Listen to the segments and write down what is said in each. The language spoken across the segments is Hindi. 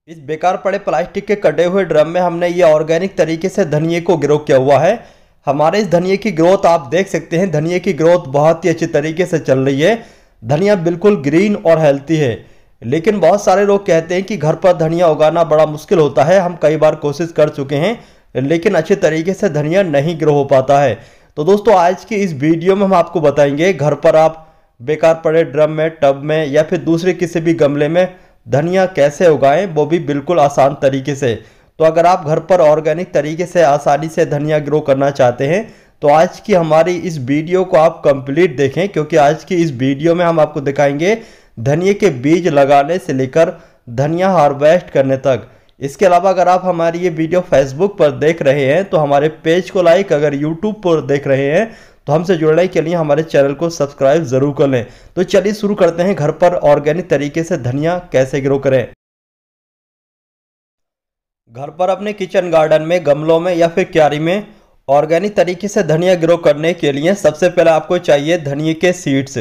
इस बेकार पड़े प्लास्टिक के कटे हुए ड्रम में हमने ये ऑर्गेनिक तरीके से धनिए को ग्रो किया हुआ है। हमारे इस धनिए की ग्रोथ आप देख सकते हैं, धनिए की ग्रोथ बहुत ही अच्छी तरीके से चल रही है। धनिया बिल्कुल ग्रीन और हेल्थी है। लेकिन बहुत सारे लोग कहते हैं कि घर पर धनिया उगाना बड़ा मुश्किल होता है। हम कई बार कोशिश कर चुके हैं लेकिन अच्छे तरीके से धनिया नहीं ग्रो हो पाता है। तो दोस्तों आज की इस वीडियो में हम आपको बताएंगे घर पर आप बेकार पड़े ड्रम में, टब में या फिर दूसरे किसी भी गमले में धनिया कैसे उगाएं, वो भी बिल्कुल आसान तरीके से। तो अगर आप घर पर ऑर्गेनिक तरीके से आसानी से धनिया ग्रो करना चाहते हैं तो आज की हमारी इस वीडियो को आप कंप्लीट देखें, क्योंकि आज की इस वीडियो में हम आपको दिखाएंगे धनिए के बीज लगाने से लेकर धनिया हार्वेस्ट करने तक। इसके अलावा अगर आप हमारी ये वीडियो फेसबुक पर देख रहे हैं तो हमारे पेज को लाइक, अगर यूट्यूब पर देख रहे हैं तो हमसे जुड़ने के लिए हमारे चैनल को सब्सक्राइब जरूर कर लें। तो चलिए शुरू करते हैं घर पर ऑर्गेनिक तरीके से धनिया कैसे ग्रो करें। घर पर अपने किचन गार्डन में, गमलों में या फिर क्यारी में ऑर्गेनिक तरीके से धनिया ग्रो करने के लिए सबसे पहले आपको चाहिए धनिए के सीड्स।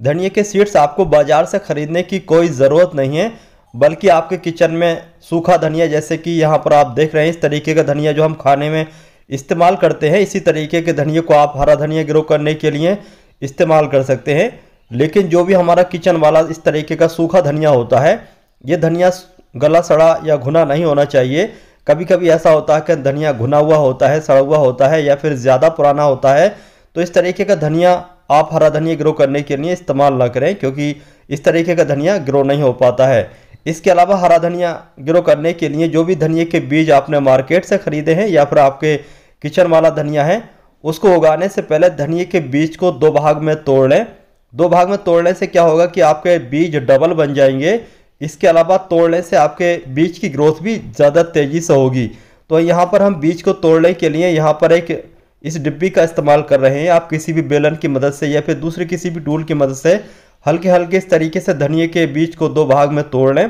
धनिए के सीड्स आपको बाजार से खरीदने की कोई ज़रूरत नहीं है, बल्कि आपके किचन में सूखा धनिया, जैसे कि यहाँ पर आप देख रहे हैं इस तरीके का धनिया जो हम खाने में इस्तेमाल करते हैं, इसी तरीके के धनिया को आप हरा धनिया ग्रो करने के लिए इस्तेमाल कर सकते हैं। लेकिन जो भी हमारा किचन वाला इस तरीके का सूखा धनिया होता है, ये धनिया गला सड़ा या घुना नहीं होना चाहिए। कभी कभी ऐसा होता है कि धनिया घुना हुआ होता है, सड़ा हुआ होता है या फिर ज़्यादा पुराना होता है। तो इस तरीके का धनिया आप हरा धनिया ग्रो करने के लिए इस्तेमाल ना करें, क्योंकि इस तरीके का धनिया ग्रो नहीं हो पाता है। इसके अलावा हरा धनिया ग्रो करने के लिए जो भी धनिए के बीज आपने मार्केट से खरीदे हैं या फिर आपके किचन वाला धनिया है, उसको उगाने से पहले धनिए के बीज को दो भाग में तोड़ लें। दो भाग में तोड़ने से क्या होगा कि आपके बीज डबल बन जाएंगे। इसके अलावा तोड़ने से आपके बीज की ग्रोथ भी ज़्यादा तेज़ी से होगी। तो यहाँ पर हम बीज को तोड़ने के लिए यहाँ पर एक इस डिब्बी का इस्तेमाल कर रहे हैं। आप किसी भी बेलन की मदद से या फिर दूसरे किसी भी टूल की मदद से हल्के हल्के इस तरीके से धनिए के बीज को दो भाग में तोड़ लें।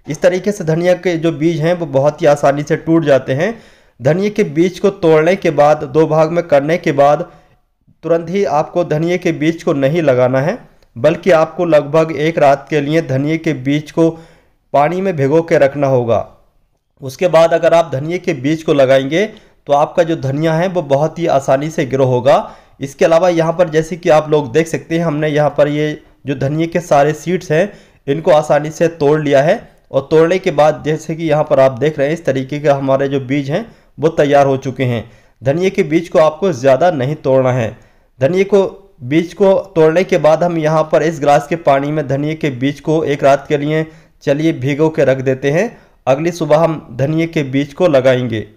इस तरीके से धनिया के जो बीज हैं वो बहुत ही आसानी से टूट जाते हैं। धनिए के बीज को तोड़ने के बाद, दो भाग में करने के बाद तुरंत ही आपको धनिए के बीज को नहीं लगाना है, बल्कि आपको लगभग एक रात के लिए धनिए के बीज को पानी में भिगो के रखना होगा। उसके बाद अगर आप धनिए के बीज को लगाएंगे तो आपका जो धनिया है वो बहुत ही आसानी से ग्रो होगा। इसके अलावा यहाँ पर जैसे कि आप लोग देख सकते हैं, हमने यहाँ पर ये जो धनिए के सारे सीड्स हैं इनको आसानी से तोड़ लिया है। और तोड़ने के बाद जैसे कि यहाँ पर आप देख रहे हैं इस तरीके के हमारे जो बीज हैं वो तैयार हो चुके हैं। धनिए के बीज को आपको ज़्यादा नहीं तोड़ना है। धनिए को बीज को तोड़ने के बाद हम यहाँ पर इस गिलास के पानी में धनिए के बीज को एक रात के लिए चलिए भिगो के रख देते हैं। अगली सुबह हम धनिए के बीज को लगाएंगे।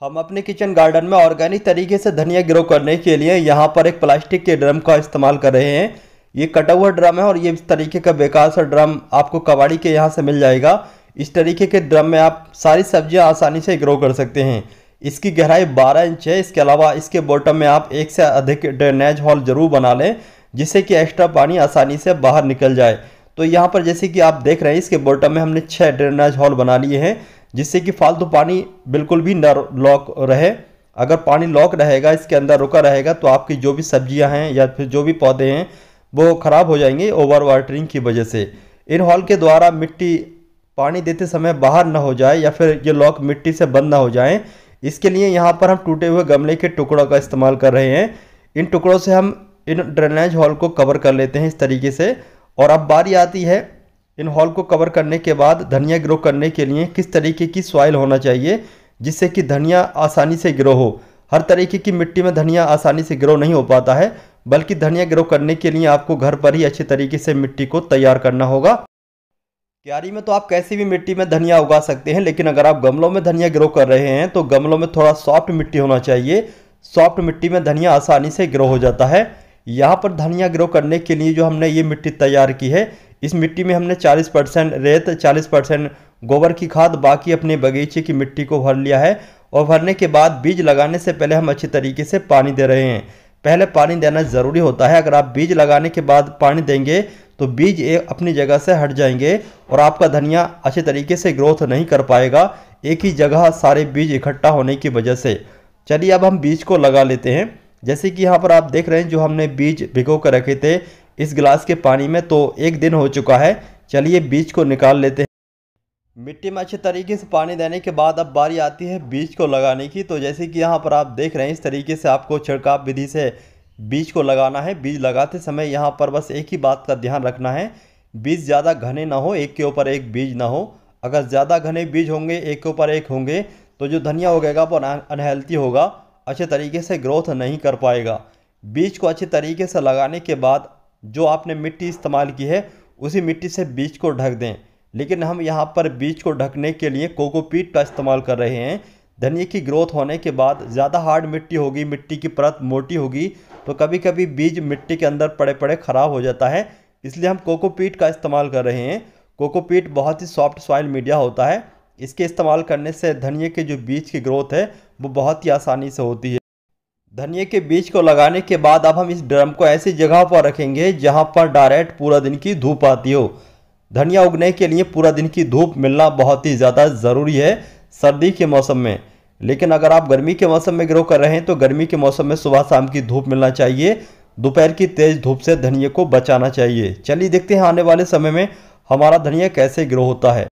हम अपने किचन गार्डन में ऑर्गेनिक तरीके से धनिया ग्रो करने के लिए यहाँ पर एक प्लास्टिक के ड्रम का इस्तेमाल कर रहे हैं। ये कटा हुआ ड्रम है और ये इस तरीके का बेकार सा ड्रम आपको कबाड़ी के यहाँ से मिल जाएगा। इस तरीके के ड्रम में आप सारी सब्जियां आसानी से ग्रो कर सकते हैं। इसकी गहराई 12 इंच है। इसके अलावा इसके बॉटम में आप एक से अधिक ड्रेनेज होल जरूर बना लें, जिससे कि एक्स्ट्रा पानी आसानी से बाहर निकल जाए। तो यहाँ पर जैसे कि आप देख रहे हैं इसके बॉटम में हमने 6 ड्रेनेज होल बना लिए हैं, जिससे कि फालतू पानी बिल्कुल भी न लॉक रहे। अगर पानी लॉक रहेगा, इसके अंदर रुका रहेगा, तो आपकी जो भी सब्जियाँ हैं या फिर जो भी पौधे हैं वो ख़राब हो जाएंगे ओवर वाटरिंग की वजह से। इन होल के द्वारा मिट्टी पानी देते समय बाहर ना हो जाए या फिर ये लॉक मिट्टी से बंद ना हो जाए, इसके लिए यहाँ पर हम टूटे हुए गमले के टुकड़ों का इस्तेमाल कर रहे हैं। इन टुकड़ों से हम इन ड्रेनेज होल को कवर कर लेते हैं इस तरीके से। और अब बारी आती है इन होल को कवर करने के बाद धनिया ग्रो करने के लिए किस तरीके की सॉइल होना चाहिए, जिससे कि धनिया आसानी से ग्रो हो। हर तरीके की मिट्टी में धनिया आसानी से ग्रो नहीं हो पाता है, बल्कि धनिया ग्रो करने के लिए आपको घर पर ही अच्छे तरीके से मिट्टी को तैयार करना होगा। क्यारी में तो आप कैसी भी मिट्टी में धनिया उगा सकते हैं, लेकिन अगर आप गमलों में धनिया ग्रो कर रहे हैं तो गमलों में थोड़ा सॉफ्ट मिट्टी होना चाहिए। सॉफ्ट मिट्टी में धनिया आसानी से ग्रो हो जाता है। यहाँ पर धनिया ग्रो करने के लिए जो हमने ये मिट्टी तैयार की है, इस मिट्टी में हमने 40% रेत, 40% गोबर की खाद, बाकी अपने बगीचे की मिट्टी को भर लिया है। और भरने के बाद बीज लगाने से पहले हम अच्छी तरीके से पानी दे रहे हैं। पहले पानी देना ज़रूरी होता है। अगर आप बीज लगाने के बाद पानी देंगे तो बीज अपनी जगह से हट जाएंगे और आपका धनिया अच्छे तरीके से ग्रोथ नहीं कर पाएगा, एक ही जगह सारे बीज इकट्ठा होने की वजह से। चलिए अब हम बीज को लगा लेते हैं। जैसे कि यहाँ पर आप देख रहे हैं जो हमने बीज भिगो कर रखे थे इस गिलास के पानी में, तो एक दिन हो चुका है। चलिए बीज को निकाल लेते हैं। मिट्टी में अच्छे तरीके से पानी देने के बाद अब बारी आती है बीज को लगाने की। तो जैसे कि यहाँ पर आप देख रहे हैं, इस तरीके से आपको छिड़काव विधि से बीज को लगाना है। बीज लगाते समय यहाँ पर बस एक ही बात का ध्यान रखना है, बीज ज़्यादा घने ना हो, एक के ऊपर एक बीज ना हो। अगर ज़्यादा घने बीज होंगे, एक के ऊपर एक होंगे, तो जो धनिया उगेगा वो अनहेल्थी होगा, अच्छे तरीके से ग्रोथ नहीं कर पाएगा। बीज को अच्छे तरीके से लगाने के बाद जो आपने मिट्टी इस्तेमाल की है उसी मिट्टी से बीज को ढक दें। लेकिन हम यहाँ पर बीज को ढकने के लिए कोकोपीट का इस्तेमाल कर रहे हैं। धनिया की ग्रोथ होने के बाद ज़्यादा हार्ड मिट्टी होगी, मिट्टी की परत मोटी होगी, तो कभी कभी बीज मिट्टी के अंदर पड़े पड़े ख़राब हो जाता है। इसलिए हम कोकोपीट का इस्तेमाल कर रहे हैं। कोकोपीट बहुत ही सॉफ्ट सॉइल मीडिया होता है। इसके इस्तेमाल करने से धनिया के जो बीज की ग्रोथ है वो बहुत ही आसानी से होती है। धनिया के बीज को लगाने के बाद अब हम इस ड्रम को ऐसी जगह पर रखेंगे जहाँ पर डायरेक्ट पूरा दिन की धूप आती हो। धनिया उगने के लिए पूरा दिन की धूप मिलना बहुत ही ज़्यादा ज़रूरी है सर्दी के मौसम में। लेकिन अगर आप गर्मी के मौसम में ग्रो कर रहे हैं तो गर्मी के मौसम में सुबह शाम की धूप मिलना चाहिए। दोपहर की तेज़ धूप से धनिया को बचाना चाहिए। चलिए देखते हैं आने वाले समय में हमारा धनिया कैसे ग्रो होता है।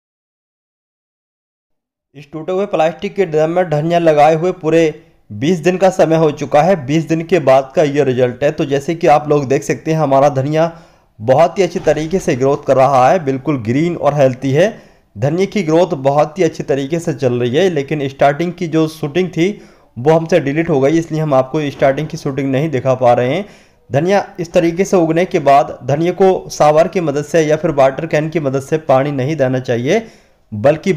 इस टूटे हुए प्लास्टिक के ड्रम में धनिया लगाए हुए पूरे 20 दिन का समय हो चुका है। 20 दिन के बाद का ये रिजल्ट है। तो जैसे कि आप लोग देख सकते हैं, हमारा धनिया बहुत ही अच्छी तरीके से ग्रोथ कर रहा है, बिल्कुल ग्रीन और हेल्थी है। धनिया की ग्रोथ बहुत ही अच्छी तरीके से चल रही है। लेकिन स्टार्टिंग की जो शूटिंग थी वो हमसे डिलीट हो गई, इसलिए हम आपको स्टार्टिंग की शूटिंग नहीं दिखा पा रहे हैं। धनिया इस तरीके से उगने के बाद धनिया को शावर की मदद से या फिर वाटर कैन की मदद से पानी नहीं देना चाहिए, बल्कि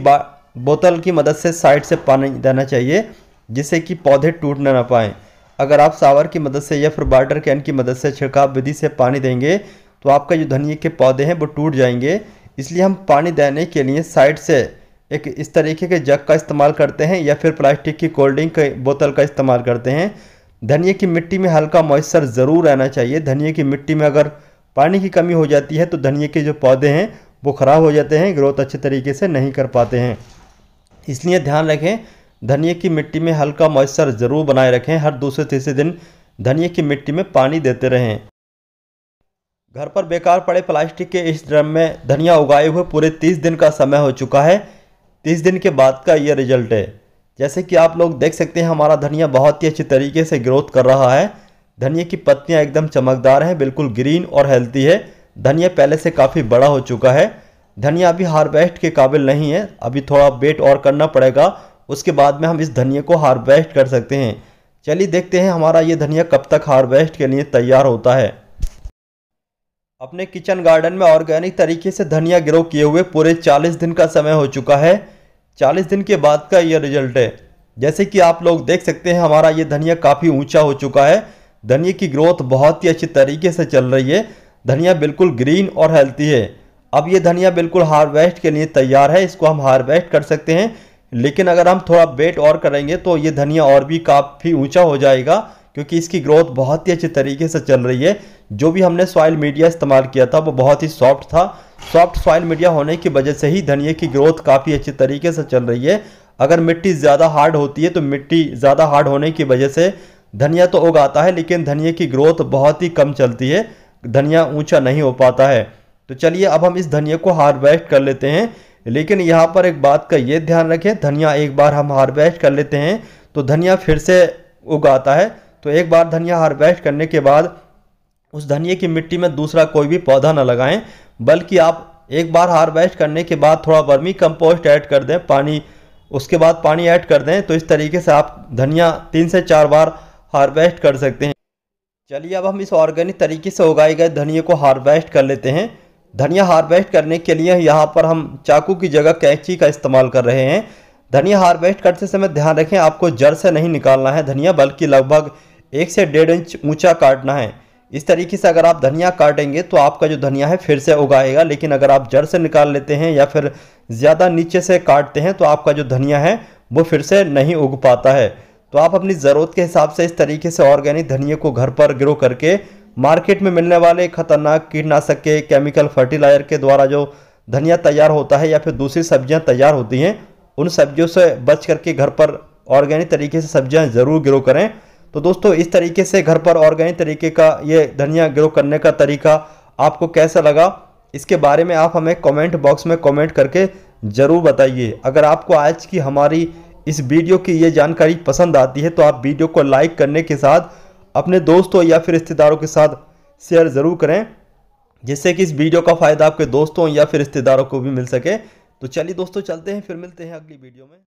बोतल की मदद से साइड से पानी देना चाहिए, जिससे कि पौधे टूटने ना पाएँ। अगर आप शावर की मदद से या फिर वाटर कैन की मदद से छिड़काव विधि से पानी देंगे तो आपका जो धनिया के पौधे हैं वो टूट जाएंगे। इसलिए हम पानी देने के लिए साइड से एक इस तरीके के जग का इस्तेमाल करते हैं या फिर प्लास्टिक की कोल्ड ड्रिंक की बोतल का इस्तेमाल करते हैं। धनिया की मिट्टी में हल्का मॉइस्चर ज़रूर रहना चाहिए। धनिया की मिट्टी में अगर पानी की कमी हो जाती है तो धनिया के जो पौधे हैं वो ख़राब हो जाते हैं, ग्रोथ अच्छे तरीके से नहीं कर पाते हैं। इसलिए ध्यान रखें, धनिया की मिट्टी में हल्का मॉइस्चर ज़रूर बनाए रखें। हर दूसरे तीसरे दिन धनिया की मिट्टी में पानी देते रहें। घर पर बेकार पड़े प्लास्टिक के इस ड्रम में धनिया उगाए हुए पूरे 30 दिन का समय हो चुका है। 30 दिन के बाद का ये रिजल्ट है। जैसे कि आप लोग देख सकते हैं, हमारा धनिया बहुत ही अच्छी तरीके से ग्रोथ कर रहा है। धनिया की पत्तियां एकदम चमकदार हैं, बिल्कुल ग्रीन और हेल्थी है। धनिया पहले से काफ़ी बड़ा हो चुका है। धनिया अभी हार्वेस्ट के काबिल नहीं है, अभी थोड़ा वेट और करना पड़ेगा, उसके बाद में हम इस धनिया को हार्वेस्ट कर सकते हैं। चलिए देखते हैं हमारा ये धनिया कब तक हार्वेस्ट के लिए तैयार होता है। अपने किचन गार्डन में ऑर्गेनिक तरीके से धनिया ग्रो किए हुए पूरे 40 दिन का समय हो चुका है। 40 दिन के बाद का ये रिजल्ट है। जैसे कि आप लोग देख सकते हैं, हमारा ये धनिया काफ़ी ऊंचा हो चुका है। धनिया की ग्रोथ बहुत ही अच्छी तरीके से चल रही है। धनिया बिल्कुल ग्रीन और हेल्थी है। अब ये धनिया बिल्कुल हार्वेस्ट के लिए तैयार है। इसको हम हार्वेस्ट कर सकते हैं, लेकिन अगर हम थोड़ा वेट और करेंगे तो ये धनिया और भी काफ़ी ऊंचा हो जाएगा, क्योंकि इसकी ग्रोथ बहुत ही अच्छे तरीके से चल रही है। जो भी हमने सॉइल मीडिया इस्तेमाल किया था वो बहुत ही सॉफ्ट था। सॉफ्ट सॉइल मीडिया होने की वजह से ही धनिया की ग्रोथ काफ़ी अच्छी तरीके से चल रही है। अगर मिट्टी ज़्यादा हार्ड होती है तो मिट्टी ज़्यादा हार्ड होने की वजह से धनिया तो उगाता है, लेकिन धनिया की ग्रोथ बहुत ही कम चलती है, धनिया ऊंचा नहीं हो पाता है। तो चलिए अब हम इस धनिया को हार्वेस्ट कर लेते हैं। लेकिन यहाँ पर एक बात का ये ध्यान रखें, धनिया एक बार हम हार्वेस्ट कर लेते हैं तो धनिया फिर से उगाता है। तो एक बार धनिया हार्वेस्ट करने के बाद उस धनिया की मिट्टी में दूसरा कोई भी पौधा ना लगाएं, बल्कि आप एक बार हार्वेस्ट करने के बाद थोड़ा वर्मी कंपोस्ट ऐड कर दें, पानी उसके बाद पानी ऐड कर दें। तो इस तरीके से आप धनिया 3 से 4 बार हार्वेस्ट कर सकते हैं। चलिए अब हम इस ऑर्गेनिक तरीके से उगाए गए धनिया को हार्वेस्ट कर लेते हैं। धनिया हार्वेस्ट करने के लिए यहाँ पर हम चाकू की जगह कैंची का इस्तेमाल कर रहे हैं। धनिया हार्वेस्ट करते समय ध्यान रखें, आपको जड़ से नहीं निकालना है धनिया, बल्कि लगभग 1 से 1.5 इंच ऊंचा काटना है। इस तरीके से अगर आप धनिया काटेंगे तो आपका जो धनिया है फिर से उगाएगा। लेकिन अगर आप जड़ से निकाल लेते हैं या फिर ज़्यादा नीचे से काटते हैं तो आपका जो धनिया है वो फिर से नहीं उग पाता है। तो आप अपनी ज़रूरत के हिसाब से इस तरीके से ऑर्गेनिक धनिया को घर पर ग्रो करके मार्केट में मिलने वाले खतरनाक कीटनाशक के केमिकल फर्टिलाइजर के द्वारा जो धनिया तैयार होता है या फिर दूसरी सब्जियां तैयार होती हैं, उन सब्जियों से बच करके घर पर ऑर्गेनिक तरीके से सब्जियां ज़रूर ग्रो करें। तो दोस्तों, इस तरीके से घर पर ऑर्गेनिक तरीके का ये धनिया ग्रो करने का तरीका आपको कैसा लगा, इसके बारे में आप हमें कमेंट बॉक्स में कमेंट करके ज़रूर बताइए। अगर आपको आज की हमारी इस वीडियो की ये जानकारी पसंद आती है तो आप वीडियो को लाइक करने के साथ अपने दोस्तों या फिर रिश्तेदारों के साथ शेयर ज़रूर करें, जिससे कि इस वीडियो का फ़ायदा आपके दोस्तों या फिर रिश्तेदारों को भी मिल सके। तो चलिए दोस्तों, चलते हैं, फिर मिलते हैं अगली वीडियो में।